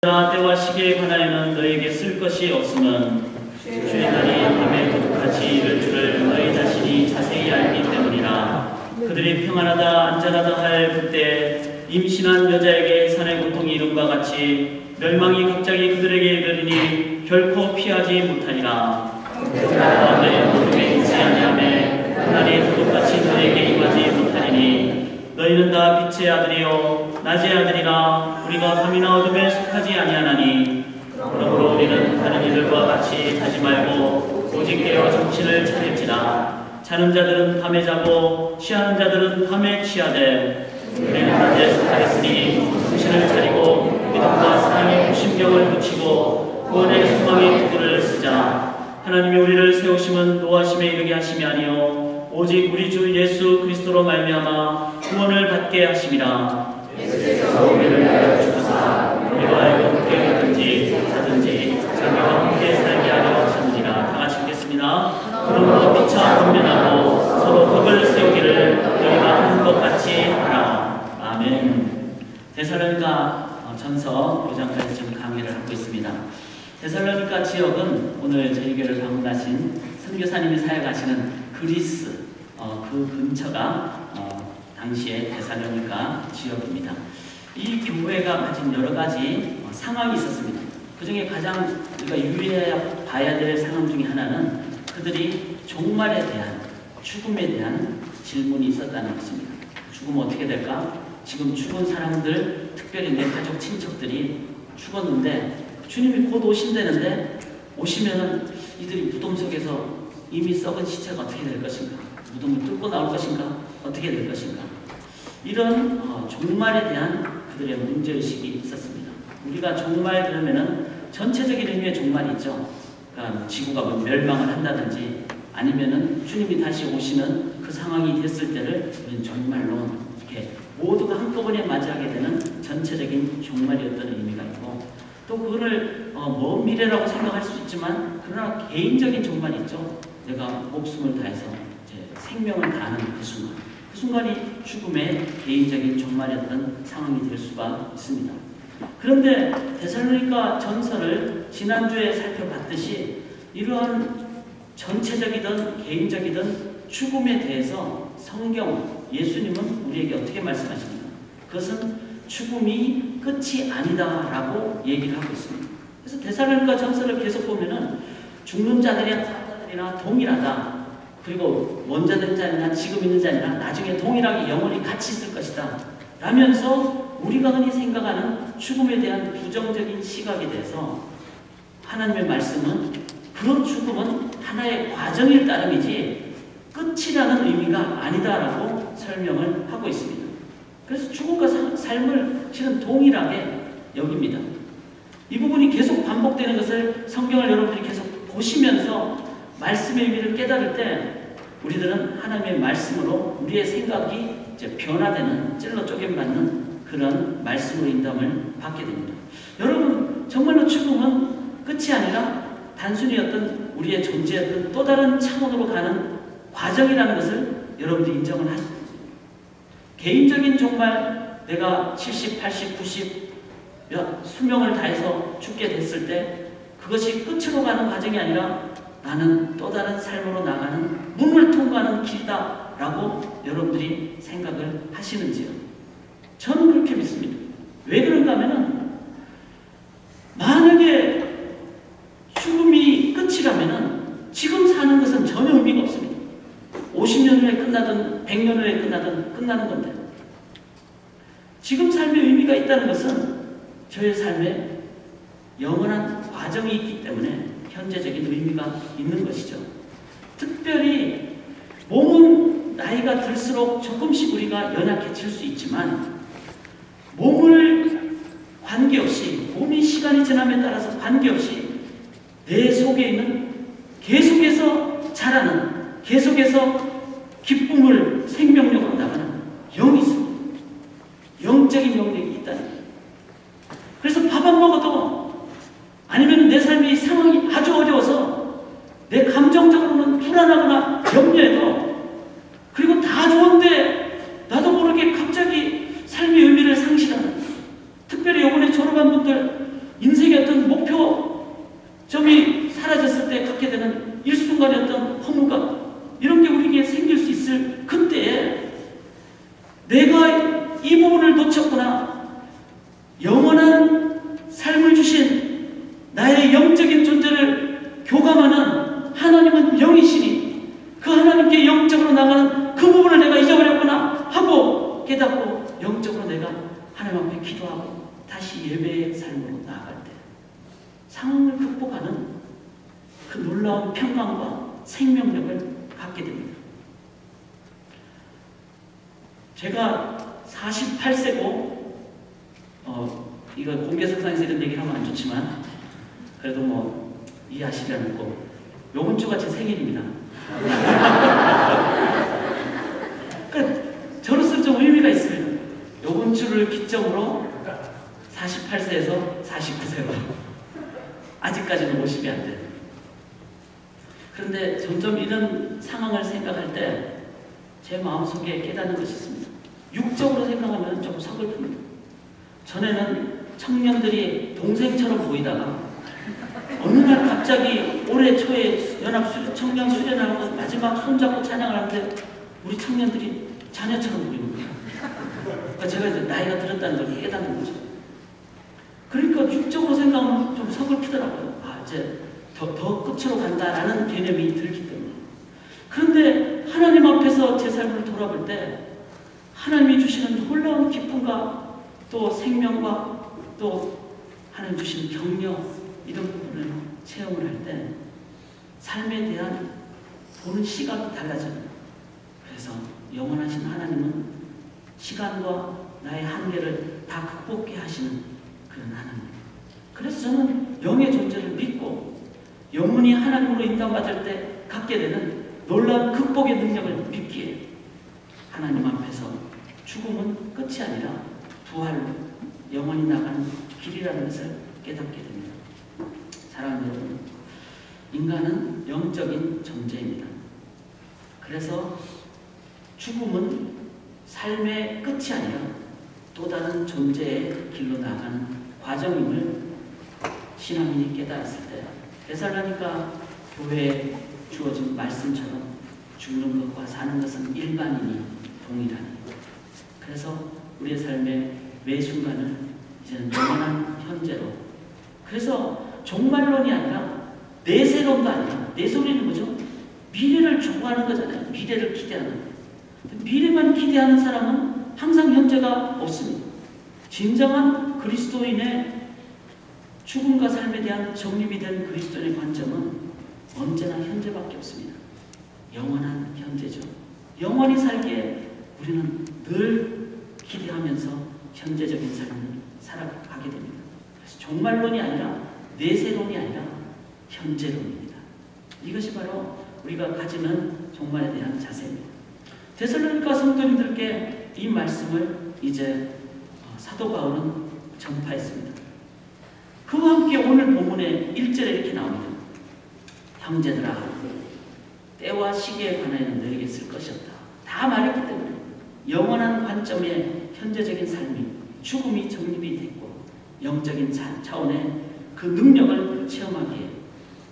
때와 시기에 관하여는 너에게 쓸 것이 없음은 주의 날이 밤에 똑같이 이를 줄을 너희 자신이 자세히 알기 때문이라. 그들이 평안하다 안전하다 할 그때 임신한 여자에게 해산의 고통이 이름과 같이 멸망이 갑자기 그들에게 이르리니 결코 피하지 못하리라. 너의 어둠에 있지 아니하매 그날이 똑같이 너에게 임하지 못하리니 너희는 다 빛의 아들이요 낮의 아들이라. 우리가 밤이나 어둠에 속하지 아니하나니 그러므로 우리는 다른 이들과 같이 자지 말고 오직 깨어 정신을 차릴지라. 자는 자들은 밤에 자고 취하는 자들은 밤에 취하되 우리는 낮에 속하였으니 정신을 차리고 믿음과 사랑의 심경을 붙이고 구원의 소망의 도구를 쓰자. 하나님이 우리를 세우심은 노하심에 이르게 하심이 아니요 오직 우리 주 예수 그리스도로 말미암아 구원을 받게 하심이라. 예수께서 우리를 위하여 주사 우리와 하여금 깨어나든지 자든지 자기와 함께 살게 하려 하셨느니라. 다 같이 읽겠습니다. 그러므로 피차 권면하고 서로 덕을 세우기를 너희가 하는 것 같이 하라. 아멘. 데살로니가 전서 5장까지 지금 강의를 하고 있습니다. 데살로니가 지역은 오늘 저희 교회를 방문하신 선교사님이 사역하시는 그리스 그 근처가 당시에 데살로니가 지역입니다. 이 교회가 가진 여러 가지 상황이 있었습니다. 그 중에 가장 우리가 유의해 봐야 될 상황 중에 하나는 그들이 종말에 대한 죽음에 대한 질문이 있었다는 것입니다. 죽으면 어떻게 될까? 지금 죽은 사람들, 특별히 내 가족 친척들이 죽었는데 주님이 곧 오신다는데 오시면은 이들이 무덤 속에서 이미 썩은 시체가 어떻게 될 것인가? 무덤을 뚫고 나올 것인가? 어떻게 될 것인가? 이런 종말에 대한 그들의 문제의식이 있었습니다. 우리가 종말 그러면은 전체적인 의미의 종말이 있죠. 그러니까 지구가 멸망을 한다든지 아니면은 주님이 다시 오시는 그 상황이 됐을 때를 우리는 종말로 이렇게 모두가 한꺼번에 맞이하게 되는 전체적인 종말이었던 의미가 있고, 또 그거를 먼 미래라고 생각할 수 있지만 그러나 개인적인 종말이 있죠. 내가 목숨을 다해서 이제 생명을 다하는 그 순간이 죽음의 개인적인 종말이었던 상황이 될 수가 있습니다. 그런데 데살로니가 전서를 지난주에 살펴봤듯이 이러한 전체적이든 개인적이든 죽음에 대해서 성경, 예수님은 우리에게 어떻게 말씀하십니까? 그것은 죽음이 끝이 아니다라고 얘기를 하고 있습니다. 그래서 데살로니가 전서를 계속 보면은 죽는 자들이나 사자들이나 동일하다. 그리고 먼저 된 자니나 지금 있는 자니나 나중에 동일하게 영원히 같이 있을 것이다 라면서 우리가 흔히 생각하는 죽음에 대한 부정적인 시각에 대해서 하나님의 말씀은 그런 죽음은 하나의 과정일 따름이지 끝이라는 의미가 아니다라고 설명을 하고 있습니다. 그래서 죽음과 삶을 실은 동일하게 여깁니다. 이 부분이 계속 반복되는 것을 성경을 여러분들이 계속 보시면서 말씀의 의미를 깨달을 때 우리들은 하나님의 말씀으로 우리의 생각이 이제 변화되는, 찔러 쪼개받는 그런 말씀으로 인도함을 받게 됩니다. 여러분, 정말로 죽음은 끝이 아니라 단순히 어떤 우리의 존재였던 또 다른 차원으로 가는 과정이라는 것을 여러분들이 인정을 하십니다. 개인적인 종말, 내가 70, 80, 90 수명을 다해서 죽게 됐을 때 그것이 끝으로 가는 과정이 아니라 나는 또 다른 삶으로 나가는 문을 통과하는 길이다 라고 여러분들이 생각을 하시는지요? 저는 그렇게 믿습니다. 왜 그런가 하면은 만약에 죽음이 끝이라면은 지금 사는 것은 전혀 의미가 없습니다. 50년 후에 끝나든 100년 후에 끝나든 끝나는 건데, 지금 삶에 의미가 있다는 것은 저의 삶에 영원한 과정이 있기 때문에 현재적인 의미가 있는 것이죠. 특별히 몸은 나이가 들수록 조금씩 우리가 연약해질 수 있지만 몸을 관계없이, 몸이 시간이 지남에 따라서 관계없이 내 속에 있는 계속해서 자라는, 계속해서 기쁨을 생명력으로 나가는 영이 있습니다. 영적인 영역이 있다는 거예요. 그래서 밥 안 먹어도 아니면 내 삶의 상황이 아주 어려워서 내 감정적으로는 불안하거나 염려해도, 그리고 다 좋은데 나도 모르게 갑자기 삶의 의미를 상실하는, 특별히 이번에 졸업한 분들 인생의 어떤 목표점이 사라졌을 때 갖게 되는 일순간의 어떤 허무감, 이런 게 우리에게 생길 수 있을 그때에 내가 이 부분을 놓쳤구나, 영원한 삶을 주신 나의 영적인 존재를 교감하는 하나님은 영이시니 그 하나님께 영적으로 나가는 그 부분을 내가 잊어버렸구나 하고 깨닫고 영적으로 내가 하나님 앞에 기도하고 다시 예배의 삶으로 나아갈 때 상황을 극복하는 그 놀라운 평강과 생명력을 갖게 됩니다. 제가 48세고 이거 공개석상에서 이런 얘기를 하면 안 좋지만 그래도 뭐 이해하시려는 거, 요번 주가 제 생일입니다. 그러니까 저로서 좀 의미가 있습니다. 요번 주를 기점으로 48세에서 49세로 아직까지는 50이 안 돼요. 그런데 점점 이런 상황을 생각할 때 제 마음속에 깨닫는 것이 있습니다. 육적으로 생각하면 좀 서글픕니다. 전에는 청년들이 동생처럼 보이다가 어느 날 갑자기 올해 초에 청년 수련하고 마지막 손잡고 찬양을 하는데 우리 청년들이 자녀처럼 보이는 거예요. 그러니까 제가 이제 나이가 들었다는 걸 깨닫는 거죠. 그러니까 육적으로 생각하면 좀 서글프더라고요. 아, 이제 더 끝으로 간다라는 개념이 들기 때문에. 그런데 하나님 앞에서 제 삶을 돌아볼 때 하나님이 주시는 놀라운 기쁨과 또 생명과 또 하나님 주신 격려, 이런 부분을 체험을 할 때 삶에 대한 보는 시각이 달라집니다. 그래서 영원하신 하나님은 시간과 나의 한계를 다 극복해 하시는 그런 하나님. 그래서 저는 영의 존재를 믿고 영혼이 하나님으로 인도받을 때 갖게 되는 놀라운 극복의 능력을 믿기에 하나님 앞에서 죽음은 끝이 아니라 부활로 영원히 나가는 길이라는 것을 깨닫게 됩니다. 사랑하는 여러분, 인간은 영적인 존재입니다. 그래서 죽음은 삶의 끝이 아니라 또 다른 존재의 길로 나가는 과정임을 신앙인이 깨달았을 때, 데살로니가 교회에 주어진 말씀처럼 죽는 것과 사는 것은 일반인이 동일하니, 그래서 우리의 삶의 매 순간을 이제는 영원한 현재로, 그래서 종말론이 아니라 내세론도 아니라, 내세론이 뭐죠? 미래를 좋아하는 거잖아요. 미래를 기대하는. 미래만 기대하는 사람은 항상 현재가 없습니다. 진정한 그리스도인의 죽음과 삶에 대한 정립이 된 그리스도인의 관점은 언제나 현재밖에 없습니다. 영원한 현재죠. 영원히 살기에 우리는 늘 기대하면서 현재적인 삶을 살아가게 됩니다. 그래서 종말론이 아니라 내세론이 아니라 현재론입니다. 이것이 바로 우리가 가지는 종말에 대한 자세입니다. 데살로니가 성도님들께 이 말씀을 이제 사도 바울은 전파했습니다. 그와 함께 오늘 본문에 1절에 이렇게 나옵니다. 형제들아, 때와 시기에 관하여는 너에게 쓸 것이 없다. 다 말했기 때문에 영원한 관점의 현재적인 삶이, 죽음이 정립이 됐고 영적인 차원의 그 능력을 체험하기에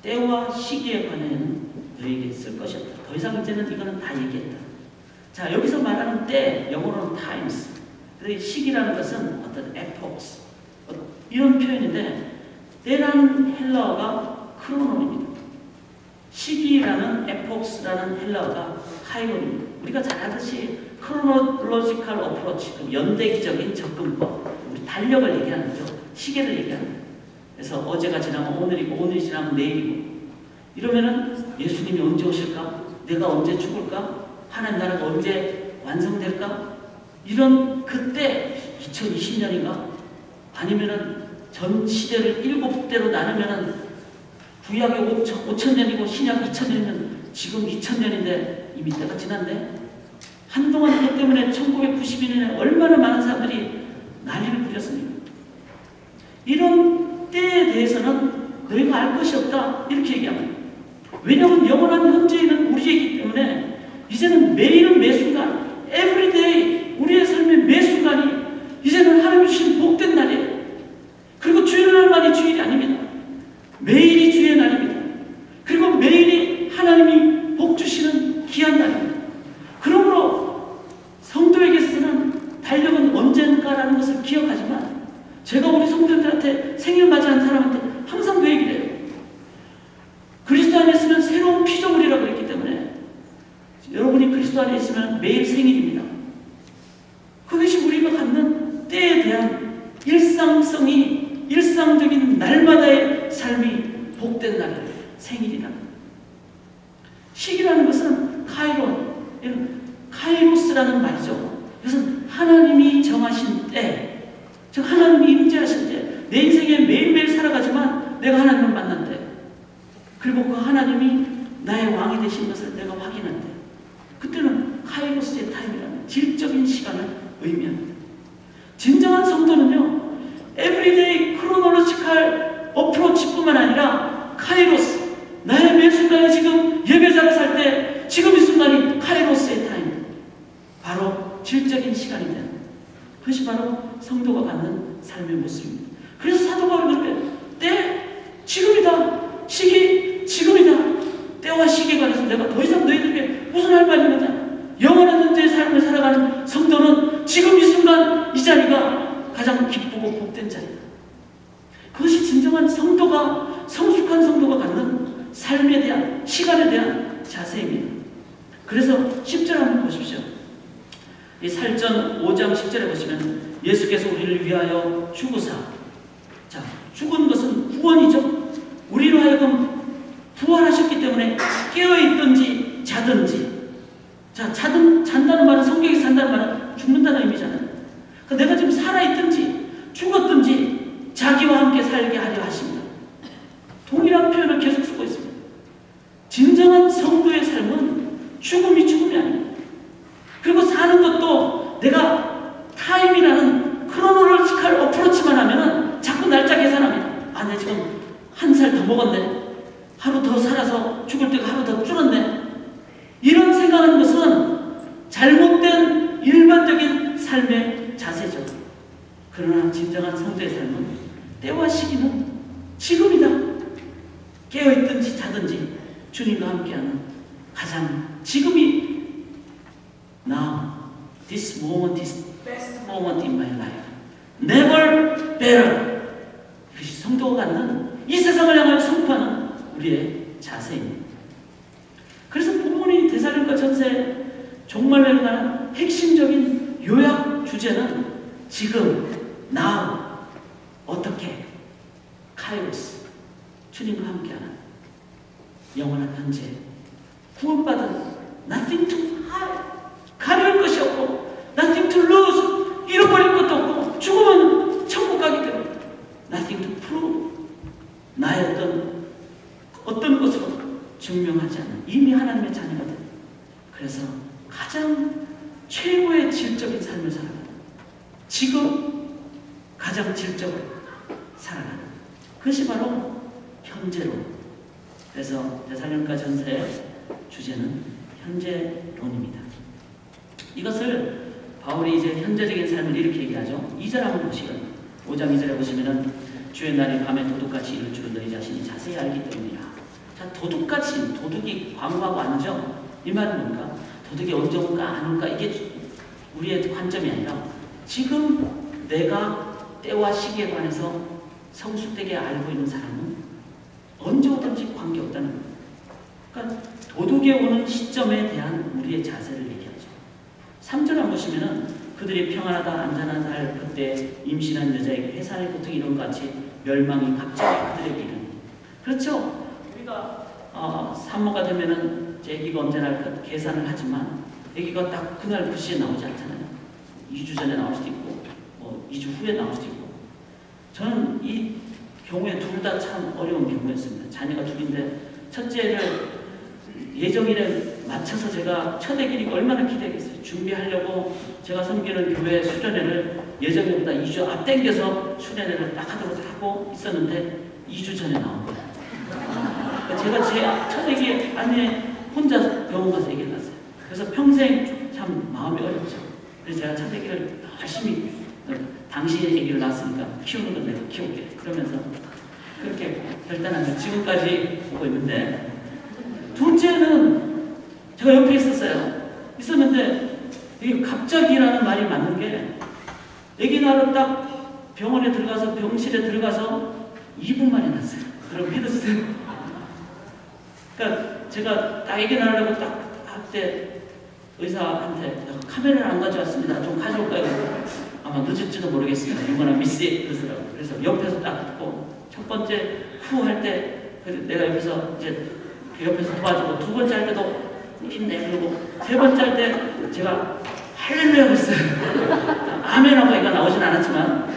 때와 시기에 관하여는 너에게 쓸 것이 없다. 더 이상 이제는 이거는 다 얘기했다. 자, 여기서 말하는 때, 영어로는 times, 시기라는 것은 어떤 epochs, 이런 표현인데, 때라는 헬라어가 크로논입니다. 시기라는 epochs라는 헬라어가 하이론입니다. 우리가 잘 아듯이 chronological approach, 연대기적인 접근법, 우리 달력을 얘기하는 거죠. 시계를 얘기하는 거예요. 그래서 어제가 지나면 오늘이고, 오늘이 지나면 내일이고, 이러면은 예수님이 언제 오실까? 내가 언제 죽을까? 하나님 나라가 언제 완성될까? 이런 그때 2020년인가? 아니면은 전 시대를 7대로 나누면은 구약이 5,000년이고 신약 2,000년이면 지금 2000년인데 이미 때가 지났네. 한동안 그것 때문에 1992년에 얼마나 많은 사람들이 난리를 부렸습니까? 이런 때에 대해서는 너희가 알 것이 없다, 이렇게 얘기합니다. 왜냐하면 영원한 현재는 우리이기 때문에 이제는 매일은 매순간, everyday, 우리의 삶의 매순간이 이제는 하나님이 주신 복된 날이에요. 그리고 주일날만이 주일 날마다의 삶이 복된 날이에요. 생일이라는. 시기라는 것은 카이로스라는 말이죠. 그것은 하나님이 정하신 때, 즉 하나님이 임재하신 때, 내 인생에 매일매일 살아가지만 내가 하나님을 만난 때, 그리고 그 하나님이 나의 왕이 되신 것을 내가 확인한 때, 그때는 카이로스의 타임이라는 질적인 시간을 의미합니다. 진정한 성도는요, 에브리데이 크로놀로지컬 어프로치뿐만 아니라 카이로스, 나의 매 순간에 지금 예배자로 살 때 지금 이 순간이 카이로스의 타임, 바로 질적인 시간이 되는, 그것이 바로 성도가 갖는 삶의 모습입니다. 그래서 사도 바울이 그렇게 때, 지금이다, 시기, 지금이다, 때와 시기에 관해서 내가 더 이상 너희들에게 무슨 할 말이 있느냐, 영원한 현재의 삶을 살아가는 성도는 지금 이 순간 이 자리가 가장 기쁘고 복된 자리다. 그것이 진정한 성도가, 성숙한 성도가 갖는 삶에 대한, 시간에 대한 자세입니다. 그래서 10절 한번 보십시오. 이 살전 5장 10절에 보시면 예수께서 우리를 위하여 죽으사, 자, 죽은 것은 구원이죠. 우리로 하여금 부활하셨기 때문에 깨어있든지 자든지, 자, 잔다는 말은, 성경에서 잔다는 말은 죽는다는 의미잖아요. 그러니까 내가 지금 살아있든지 죽었든지 자기와 함께 살게 하려 하십니다. 동일한 표현을 계속 쓰고 있습니다. 진정한 성도의 삶은 죽음이 아닙니다. 그리고 사는 것도 내가 타임이라는 크로놀로지컬 어프로치만 하면은 자꾸 날짜 계산합니다. 아, 내가 지금 한 살 더 먹었네, 하루 더 살아서 죽을 때가 하루 더 줄었네, 이런 생각하는 것은 잘못된 일반적인 삶의 자세죠. 그러나 진정한 성도의 삶은 때와 시기는 지금이다. 깨어있든지 자든지 주님과 함께하는 가장 지금이, now, this moment is best moment in my life. Never better. 이것이 성도가 갖는 이 세상을 향하여 선포하는 우리의 자세입니다. 그래서 본문이 데살로니가 전서의 종말론에 관한 핵심적인 요약 주제는 지금, now, 어떻게, 카이로스, 주님과 함께하는 영원한 현재, 구원받은, nothing to hide, 가려울 것이 없고, nothing to lose, 잃어버릴 것도 없고, 죽으면 천국 가기 때문에 nothing to prove, 나의 어떤 것으로 증명하지 않는, 이미 하나님의 자녀가 된, 그래서 가장 최고의 질적인 삶을 살아가는, 지금 가장 질적으로 살아가는, 그것이 바로 현재로. 그래서 데살로니가 전서의 주제는 현재론입니다. 이것을 바울이 이제 현재적인 삶을 이렇게 얘기하죠. 2절 한번 보시면, 5장 2절에 보시면은 주의 날이 밤에 도둑같이 이룰 줄은 너희 자신이 자세히 알기 때문이라. 자, 도둑같이, 도둑이 광고하고 앉죠. 이 말은 뭔가? 도둑이 언제 올까 안 올까, 이게 우리의 관점이 아니라 지금 내가 때와 시기에 관해서 성숙되게 알고 있는 사람은 언제 오든지 관계없다는 거예요. 그러니까 도둑이 오는 시점에 대한 우리의 자세를 얘기하죠. 3절 한번 보시면은 그들이 평안하다 안전하다 할 그때 임신한 여자에게 회사의 고통이 이런 것 같이 멸망이 갑자기 그들에게 이르니. 그렇죠. 우리가 산모가 되면은 아기가 언제 날까 계산을 하지만 아기가 딱 그날 그 시에 나오지 않잖아요. 2주 전에 나올 수도 있고 2주 후에 나올 수도 있고. 저는 이 경우에 둘 다 참 어려운 경우였습니다. 자녀가 둘인데 첫째를 예정일에 맞춰서 제가 첫 아기니까 얼마나 기대했겠어요. 준비하려고 제가 섬기는 교회 수련회를 예정일보다 2주 앞당겨서 수련회를 딱 하도록 하고 있었는데 2주 전에 나온 거예요. 제가 제 첫 아기 아내 혼자 병원 가서 아기를 낳았어요. 그래서 평생 참 마음이 어렵죠. 그래서 제가 첫 아기를 열심히 당시에 아기를 낳았으니까 키우는 건 내가 키울게 그러면서 그렇게 결단하면서 지금까지 보고 있는데, 둘째는 제가 옆에 있었는데 이게 갑자기라는 말이 맞는 게 아기 낳으러 딱 병원에 들어가서 병실에 들어가서 2분 만에 났어요. 여러분 믿으세요? 그러니까 제가 딱 아기 낳으려고 딱 할 때 의사한테 카메라를 안 가져왔습니다. 좀 가져올까요? 아마 늦을지도 모르겠습니다. 이거나 미스에 그러더라고요. 그래서 옆에서 딱 듣고 첫 번째 후 할 때 내가 옆에서 이제 옆에서 도와주고, 두 번째 할 때도 힘내. 그러고 세 번째 할 때 제가 할렐루야 했어요. 아멘하고 애가 나오진 않았지만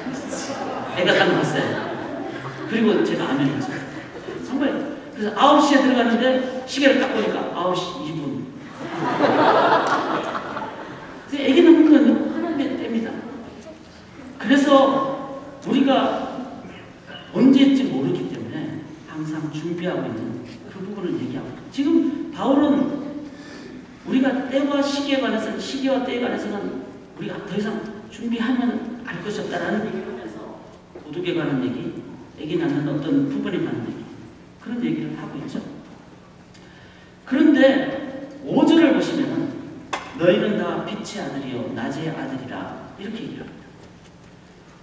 애가 딱 나왔어요. 그리고 제가 아멘 했죠. 정말. 그래서 9시에 들어갔는데 시계를 딱 보니까 9시 2분. 애기 낳는 건 하나님의 때입니다. 그래서 우리가 언제일지 모르기 때문에 항상 준비하고 있는 그 부분을 얘기하고, 지금 바울은 우리가 때와 시기에 관해서는, 시기와 때에 관해서는 우리가 더 이상 준비하면 알 것이 없다라는 얘기를 하면서 도둑에 관한 얘기, 애기 낳는 어떤 부분에 관한 얘기, 그런 얘기를 하고 있죠. 그런데 5절을 보시면 너희는 다 빛의 아들이요 낮의 아들이라 이렇게 얘기를 합니다.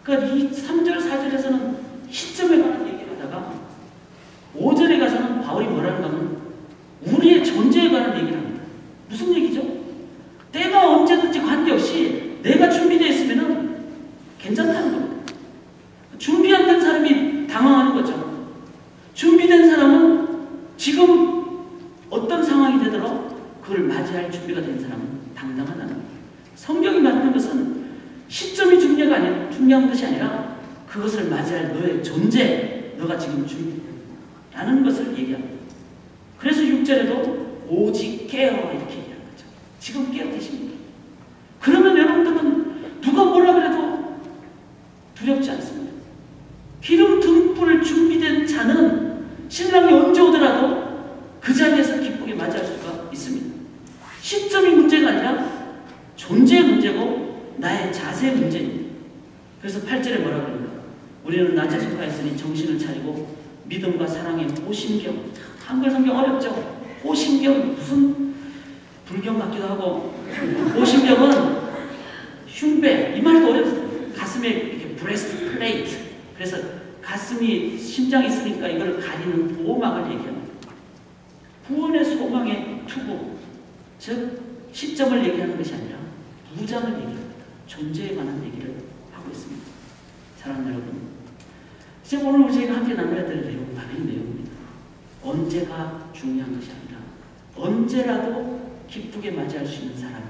그러니까 이 3절 4절에서는 시점에 관한 얘기를 하다가 5절에 가서는 바울이 뭐라는 가면 우리의 존재에 관한 얘기를 합니다. 무슨 얘기죠? 때가 언제든지 관계없이 내가 준비되어 있으면 괜찮다는 겁니다. 준비 안 된 사람이 당황하는 거죠. 준비된 사람은 지금 어떤 상황이 되도록 그걸 맞이할 준비가 된 사람은 당당하다는 거예요. 성경이 말하는 것은 시점이 중요한 것이 아니라 그것을 맞이할 너의 존재, 너가 지금 준비라는 것을 얘기합니다. 그래서 6절에도 오직 깨어 이렇게 얘기하는 거죠. 지금 깨어 계십니다. 그러면 여러분들은 누가 뭐라 그래도 두렵지 않습니다. 기름 등불 준비된 자는 신랑이 언제 오더라도 그 자리에서 기쁘게 맞이할 수가 있습니다. 시점이 문제가 아니라 존재의 문제고 나의 자세의 문제입니다. 그래서 8절에 뭐라고 합니까? 우리는 낮에 속하였으니 정신을 차리고 믿음과 사랑의 호심경. 한글 성경 어렵죠? 호심경 무슨 불경 같기도 하고, 호심경은 흉배, 이 말도 어렵습니다. 가슴에 이렇게 브레스트 플레이트, 그래서 가슴이 심장이 있으니까 이걸 가리는 보호막을 얘기합니다. 구원의 소망의 투구, 즉 시점을 얘기하는 것이 아니라 무장을 얘기합니다. 존재에 관한 얘기를 하고 있습니다. 사랑하는 여러분, 이제 오늘 저희가 함께 나눠야 될 내용은 바로 이 내용입니다. 언제가 중요한 것이 아니라 언제라도 기쁘게 맞이할 수 있는 사람은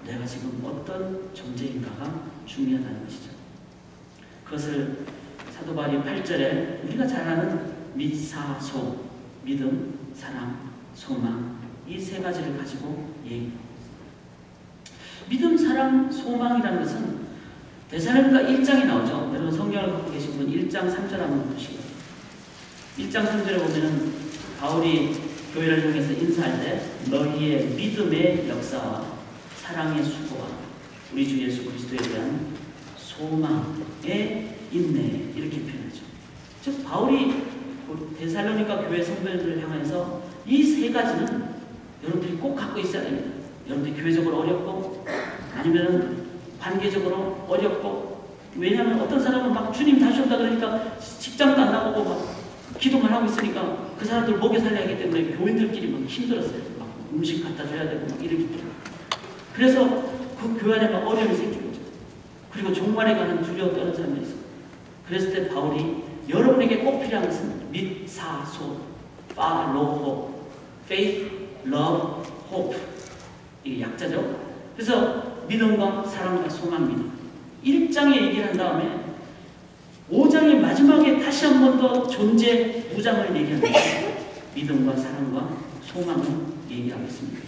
내가 지금 어떤 존재인가가 중요하다는 것이죠. 그것을 사도 바울이 8절에 우리가 잘 아는 믿사소, 믿음, 사랑, 소망, 이 세 가지를 가지고 얘기합니다. 믿음, 사랑, 소망이라는 것은 데살로니가 1장에 나오죠. 여러분 성경을 갖고 계신 분 1장 3절 한번 보시고, 1장 3절에 보면은 바울이 교회를 통해서 인사할 때 너희의 믿음의 역사와 사랑의 수고와 우리 주 예수 그리스도에 대한 소망의 인내, 이렇게 표현하죠. 즉 바울이 데살로니가 교회 성도들을 향해서 이 세 가지는 여러분들이 꼭 갖고 있어야 됩니다. 여러분들이 교회적으로 어렵고 아니면 관계적으로 어렵고, 왜냐하면 어떤 사람은 막 주님 다시 온다 그러니까 직장도 안 나가고 막 기도만 하고 있으니까 그 사람들 먹여 살려야 하기 때문에 교인들끼리 막 힘들었어요. 막 음식 갖다 줘야 되고 막 이러기 때문에. 그래서 그 교회 안에 막 어려움이 생긴 거죠. 그리고 종말에 관한 두려워 떠는 사람들이 있어요. 그랬을 때 바울이 여러분에게 꼭 필요한 것은 믿사소, 팔로호, faith, love, hope, 이게 약자죠. 그래서 믿음과 사랑과 소망입니다. 1장에 얘기를 한 다음에 5장의 마지막에 다시 한 번 더 존재 무장을 얘기합니다. 믿음과 사랑과 소망을 얘기하고 있습니다.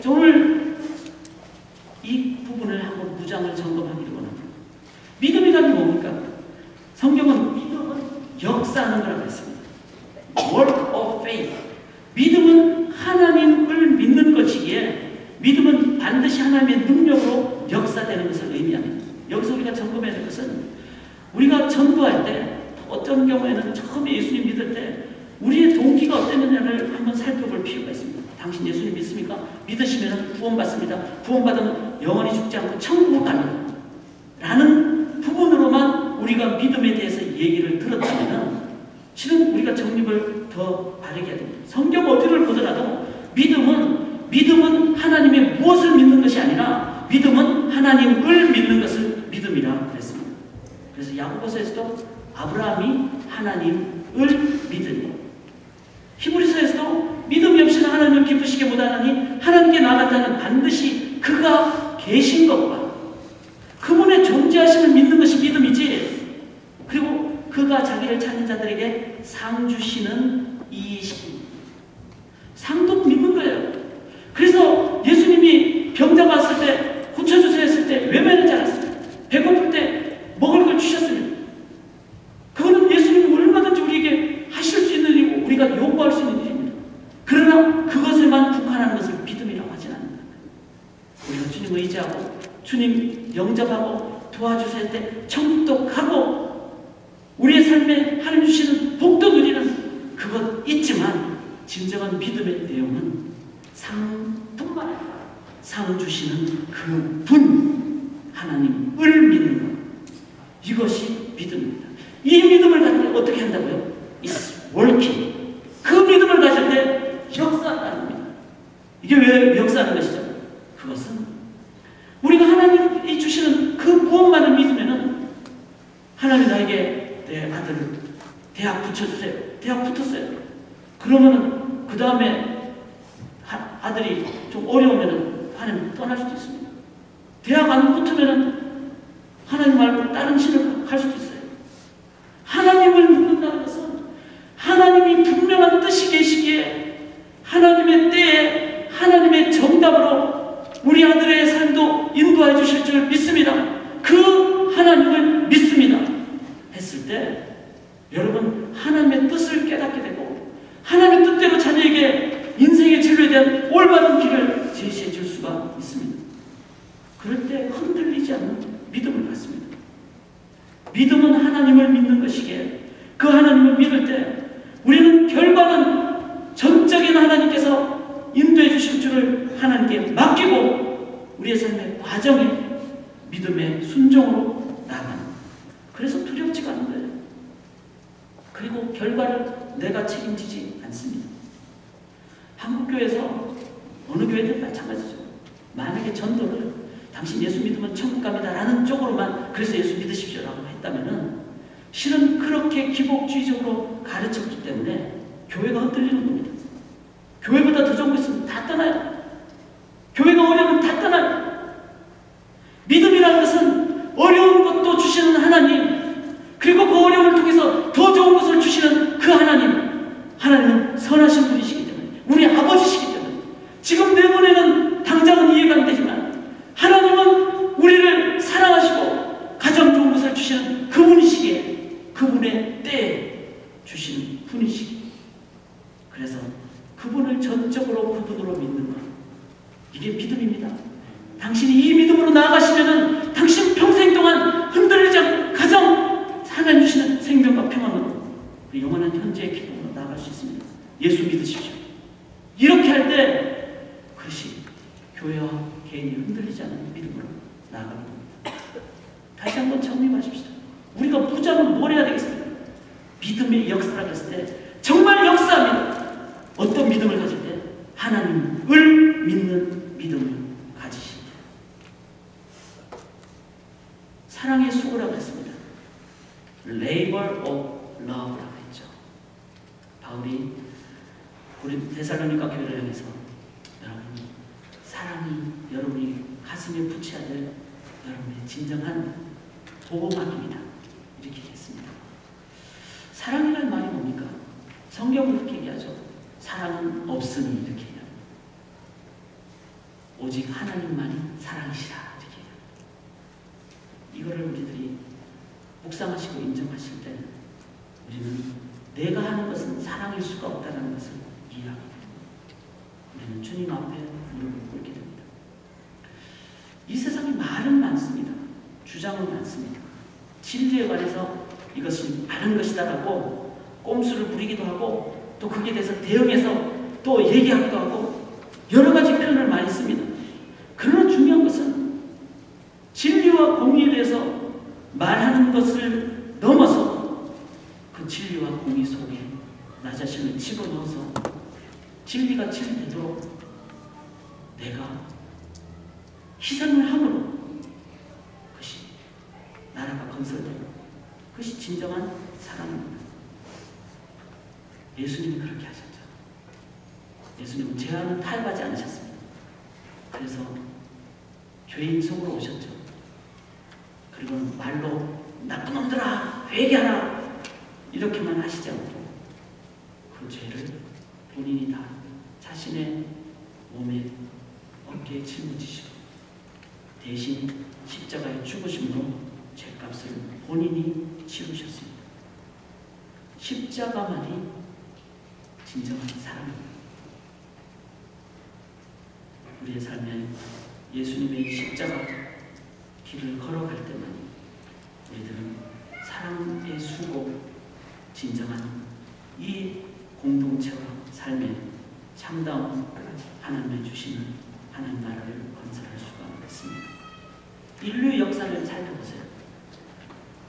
오늘 이 부분을 한번 무장을 점검하기를 원합니다. 믿음이란 뭡니까? 성경은 믿음은 역사하는 거라고 했습니다. Work of faith. 믿음은 하나님을 믿는 것이기에 믿음은 반드시 하나님의 능력으로 역사되는 것을 의미합니다. 여기서 우리가 점검해야 될 것은 우리가 전도할 때 어떤 경우에는 처음에 예수님 믿을 때 우리의 동기가 어땠느냐를 한번 살펴볼 필요가 있습니다. 당신 예수님 믿습니까? 믿으시면 구원받습니다. 구원받으면 영원히 죽지 않고 천국 갑니다. 라는 부분으로만 우리가 믿음에 대해서 얘기를 들었다면 실은 우리가 정립을 더 바르게 해야 됩니다. 성경 어디를 보더라도 믿음은 하나님의 무엇을 믿는 것이 아니라 믿음은 하나님을 믿는 것을 믿음이라 그랬습니다. 그래서 야고보서에서도 아브라함이 하나님을 믿으니. 히브리서에서도 믿음이 없이는 하나님을 기쁘시게 못하나니 하나님께 나아간다는 반드시 그가 계신 것과 그분의 존재하심을 믿는 것이 믿음이지, 그리고 그가 자기를 찾는 자들에게 상 주시는 이이심, 상도 믿는 거예요. 그래서 예수님이 병자가 왔을 때 고쳐주세요 했을 때 외면하지 않았어요. 배고플 때 먹을 걸 주셨습니다. 그거는 예수님이 얼마든지 우리에게 하실 수 있는 일이고 우리가 요구할 수 있는 일입니다. 그러나 그것에만 국한하는 것을 믿음이라고 하진 않는다. 우리가 주님 의지하고 주님 영접하고 도와주실 때 천국도 가고 우리의 삶에 하나님 주시는 복도 누리는 그것 있지만, 진정한 믿음의 내용은 상뿐만 아니라 상 주시는 그분 하나님을 믿는 것, 이것이 믿음입니다. 이 믿음을 가질 때 어떻게 한다고요? It's working. 그 믿음을 가질 때 역사하는 겁니다. 이게 왜 역사하는 것이죠? 그것은 우리가 하나님이 주시는 그 무엇만을 믿으면은, 하나님 나에게 내 아들을 대학 붙여주세요. 대학 붙었어요. 그러면은 그 다음에 아들이 좀 어려우면은 하나님 떠날 수도 있습니다. 대학 안 붙으면은 하나님 말고 다른 신을 갈 수도 있어요. 하나님을 믿는다는 것은 하나님이 분명한 뜻이 계시기에 하나님의 때에 하나님의 정답으로 우리 아들의 삶도 인도해 주실 줄 믿습니다. 그 하나님을 믿습니다 했을 때 여러분 하나님의 뜻을 깨닫게 되고 하나님의 뜻대로 자녀에게 인생의 진로에 대한 올바른 길을 제시해 줄 수가 있습니다. 그럴 때 흔들리지 않는 믿음을 갖습니다. 믿음은 하나님을 믿는 것이기에 그 하나님을 믿을 때 우리는 결과는 전적인 하나님께서 인도해 주실 줄을 하나님께 맡기고 우리의 삶의 과정에 믿음의 순종으로 나가는, 그래서 두렵지가 않은 거예요. 그리고 결과를 내가 책임지지 않습니다. 한국교회에서 어느 교회든 마찬가지죠. 만약에 전도를 당신 예수 믿으면 천국 갑니다 라는 쪽으로만 그래서 예수 믿으십시오라고 했다면은 실은 그렇게 기복주의적으로 가르쳤기 때문에 교회가 흔들리는 겁니다. 교회보다 더 좋은 거 있으면 다 떠나요. 교회가 어려우면 다 떠나요. 믿음이라는 것은 어려운 것도 주시는 하나님, 그리고 그 어려움을 통해서 더 좋은 것을 주시는 그 하나님은 선하신 분이시기 때문에, 우리 아버지시기 때문에 지금 내 눈에는 당장은 이해가 안 되지만 하나님은 우리를 사랑하시고 가장 좋은 것을 주시는 그분이시기에 그분의 때에 주시는 분이시기에, 그래서 그분을 전적으로 그분으로 믿는 것, 이게 믿음입니다. 당신이 이 믿음으로 나아가시면은 당신 평생 동안 흔들리지 않고 가장 하나님 주시는 생명과 평안으로 우리 영원한 현재의 기쁨으로 나아갈 수 있습니다. 예수 믿으십시오. 이렇게 할 때 그것이 교회와 개인이 흔들리지 않는 믿음으로 나아가게 됩니다. 다시 한번 정리하십시오. 우리가 무장은 뭘 해야 되겠습니까? 믿음의 역사라고 했을 때 정말 역사합니다. 어떤 믿음을 가질 때? 하나님을 믿는 믿음을 가지실 때. 사랑의 수고라고 했습니다. Labor of Love라고 했죠. 바울이 우리 데살로니가 교회를 향해서 여러분 사랑이 여러분이 가슴에 붙여야 될 여러분의 진정한 보호막입니다. 이렇게 했습니다. 사랑이라는 말이 뭡니까? 성경은 이렇게 얘기하죠. 사랑은 없으니 이렇게 얘기합니다. 오직 하나님만이 사랑이시라 이렇게 얘기합니다. 이거를 우리들이 묵상하시고 인정하실 때 우리는 내가 하는 것은 사랑일 수가 없다는 것을 이해하게 됩니다. 우리는 주님 앞에 무릎을 꿇게 됩니다. 이 세상에 말은 많습니다. 주장은 많습니다. 진리에 관해서 이것이 바른 것이다라고 꼼수를 부리기도 하고 또 거기에 대해서 대응해서 또 얘기하기도 하고 여러 가지 표현을 많이 씁니다. 그러나 중요한 것은 진리와 공의에 대해서 말하는 것을 넘어서 그 진리와 공의 속에 나 자신을 집어넣어서 진리가 진리되도록 내가 희생을 함으로 그것이 나라가 건설되고 그것이 진정한 사랑입니다. 예수님이 그렇게 하셨죠. 예수님은 죄와는 타협하지 않으셨습니다. 그래서 죄인 속으로 오셨죠. 그리고 말로 나쁜 놈들아 회개하라 이렇게만 하시지 않고 그 죄를 본인이 다 자신의 몸에 어깨에 짊어지시고 대신 십자가에 죽으심으로 죄값을 본인이 치르셨습니다. 십자가만이 진정한 사랑입니다. 우리의 삶에 예수님의 십자가 길을 걸어갈 때만 우리들은 사랑의 수고, 진정한 이 공동체와 삶의 참다운 하나님의 주시는 하나님 나라를 건설할 수가 있습니다. 인류 역사를 살펴보세요.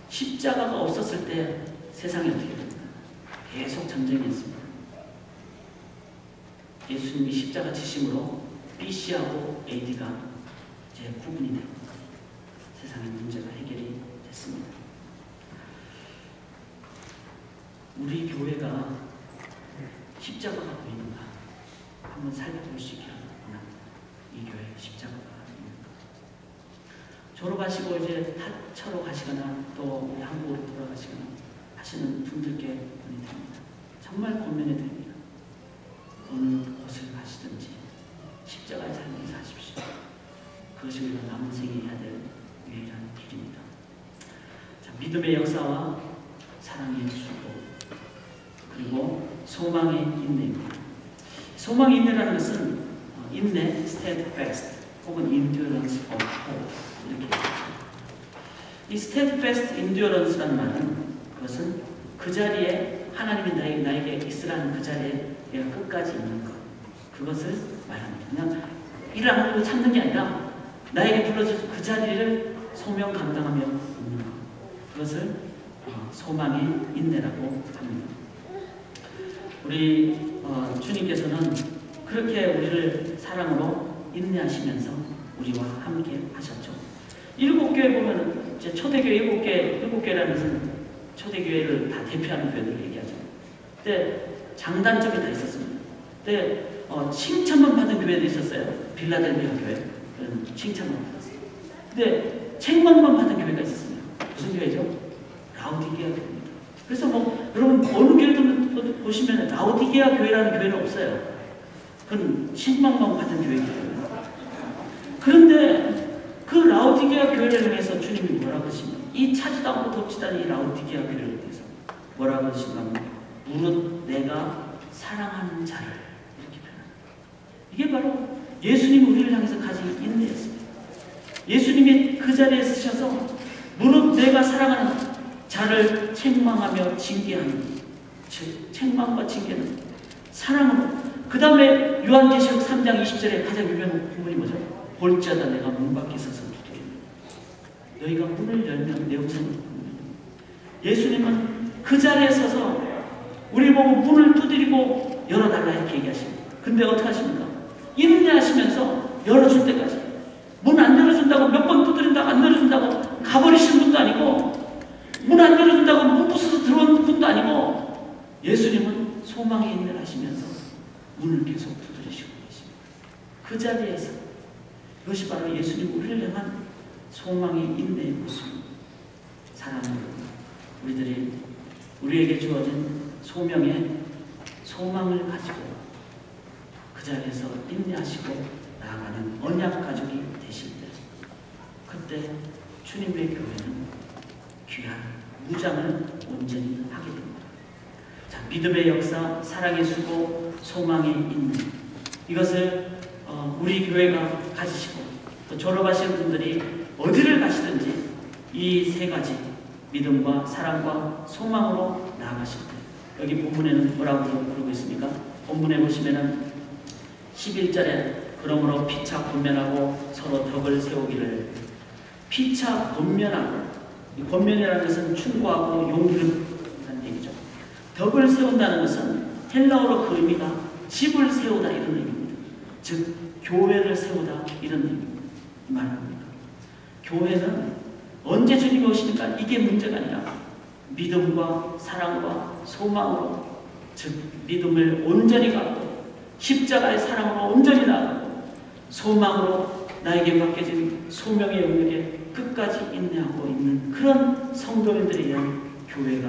십자가가 없었을 때 세상이 어떻게 됩니까? 계속 전쟁이었습니다. 예수님이 십자가 지심으로 BC하고 AD가 이제 구분이 되고 세상의 문제가 해결이 됐습니다. 우리 교회가 십자가가 보이는가 한번 살펴볼 수 있기를 원합니다. 이 교회 십자가가 보이는가. 졸업하시고 이제 타처로 가시거나 또 우리 한국으로 돌아가시거나 하시는 분들께 권유드립니다. 정말 권면해 드립니다. 어느 곳을 가시든지 십자가의 삶을 사십시오. 그것이 우리가 남은 생에 해야 될 유일한 길입니다. 자, 믿음의 역사와 사랑의 수고 그리고 소망의 인내입니다. 소망의 인내라는 것은 인내, steadfast 혹은 endurance of hope 이렇게 얘기하죠. 이 steadfast endurance라는 말은 그것은 그 자리에 하나님이 나에게 있으라는 그 자리에 내가 끝까지 있는 것 그것을 말합니다. 그냥 일을 안 하고 참는 게 아니라 나에게 불러준 그 자리를 소명 감당하며 있는 것 그것을 소망의 인내라고 합니다. 우리 주님께서는 그렇게 우리를 사랑으로 인내하시면서 우리와 함께 하셨죠. 일곱 교회 보면 이제 초대교회 일곱 교회라는 것은 초대교회를 다 대표하는 교회들을 얘기하죠. 그때 장단점이 다 있었습니다. 그때 칭찬만 받은 교회도 있었어요. 빌라델비아 교회 그런 칭찬만 받았어요. 근데 책망만 받은 교회가 있었습니다. 무슨 교회죠? 라우디게아 교회입니다. 그래서 뭐 여러분 어느 교회도 보시면 라우디게아 교회라는 교회는 없어요. 그건 책망만 받은 교회입니다. 그런데 그 라우디게아 교회를 향해서 주님이 뭐라고 하십니까? 이 차지도 않고 덥지도 않은 이 라우디게아 교회를 위해서 뭐라고 하십니까? 무릇 내가 사랑하는 자를 이렇게 표현합니다. 이게 바로 예수님이 우리를 향해서 가진 인내였습니다. 예수님이 그 자리에 쓰셔서 무릇 내가 사랑하는 자를 책망하며 징계하는 즉 책망과 징계는 사랑으로 그 다음에 요한계시록 3장 20절에 가장 유명한 부분이 뭐죠? 볼지어다 내가 문 밖에 서서 두드린다. 너희가 문을 열면 내 음성을 듣는다. 예수님은 그 자리에 서서 우리 보고 문을 두드리고 열어달라 이렇게 얘기하십니다. 근데 어떻게 하십니까? 인내하시면서 열어줄 때까지 문 안 열어준다고 몇 번 두드린다고 안 열어준다고 가버리신 분도 아니고 문 안 열어준다고 문 부숴서 들어온 분도 아니고 예수님은 소망의 인내를 하시면서 문을 계속 두드리시고 계십니다. 그 자리에서 이것이 바로 예수님 우리를 향한 소망의 인내의 모습입니다. 사랑하는 우리들이 우리에게 주어진 소명의 소망을 가지고 그 자리에서 인내하시고 나아가는 언약 가족이 되실 때 그때 주님의 교회는 귀한 무장을 온전히 하게 됩니다. 자, 믿음의 역사, 사랑의 수고, 소망의 인내 이것을 우리 교회가 가지시고 또 졸업하시는 분들이 어디를 가시든지 이 세 가지 믿음과 사랑과 소망으로 나아가실 때 여기 본문에는 뭐라고 부르고 있습니까? 본문에 보시면은 11절에 그러므로 피차 권면하고 서로 덕을 세우기를 피차 권면하고 이 권면이라는 것은 충고하고 용기를 한다는 얘기죠. 덕을 세운다는 것은 헬라어로 그 의미가 집을 세우다 이런 의미입니다. 즉 교회를 세우다 이런 의미입니다. 말합니다. 교회는 언제 주님이 오시니까 이게 문제가 아니라 믿음과 사랑과 소망으로 즉 믿음을 온전히 갖고 십자가의 사랑으로 온전히 나가고 소망으로 나에게 맡겨진 소명의 영역에 끝까지 인내하고 있는 그런 성도님들에 의한 교회가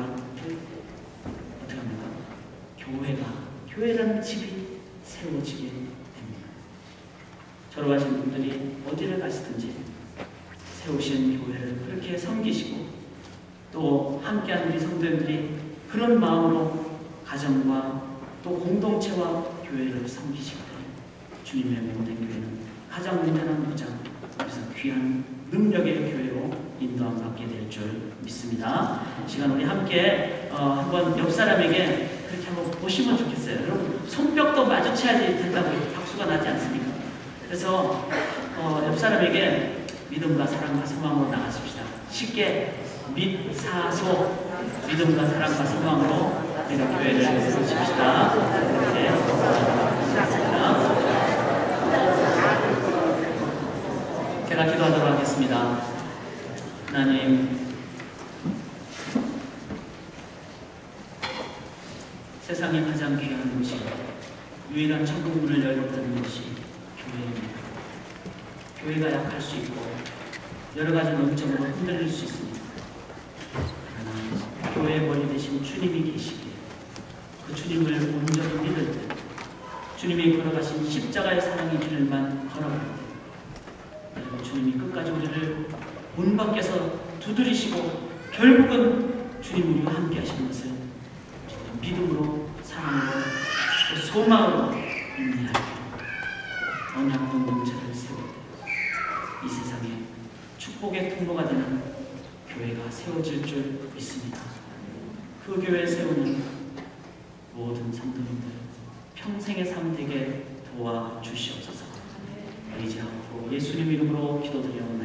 어떻게 합니까? 교회라는 집이 세워지게 됩니다. 저로 가신 분들이 어디를 가시든지 세우신 교회를 그렇게 섬기시고 또 함께하는 우리 성도님들이 그런 마음으로 가정과 또 공동체와 교회를 섬기실 때 주님의 몸된 교회는 가장 온전한 무장, 그래서 귀한 능력의 교회로 인도함 받게 될 줄 믿습니다. 이 시간 우리 함께 한번 옆 사람에게 그렇게 한번 보시면 좋겠어요. 여러분 손뼉도 마주쳐야지 된다고 박수가 나지 않습니까? 그래서 옆 사람에게 믿음과 사랑과 소망으로 나가십시다. 쉽게 믿사소 믿음과 사랑과 소망으로 우리가 교회를 세우십시다. 네, 시작합니다. 제가 기도하도록 하겠습니다. 하나님, 세상에 가장 귀한 것이 유일한 천국 문을 열었다는 것이 교회입니다. 교회가 약할 수 있고 여러 가지 논점으로 흔들릴 수 있습니다. 그러나 교회의 머리 대신 주님이 계시기에 그 주님을 온전히 믿을 때 주님이 걸어가신 십자가의 사랑의 길만 걸어갈 때 그리고 주님이 끝까지 우리를 문 밖에서 두드리시고 결국은 주님 우리와 함께 하시는 것을 믿음으로 사랑으로 또 소망으로 인내할 때 언약 공동체를 세울 때 이 세상에 축복의 통로가 되는 교회가 세워질 줄 믿습니다. 그 교회에 세우는 모든 성도님들 평생의 삶 되게 도와주시옵소서. 의지하고 예수님 이름으로 기도드려옵나이다.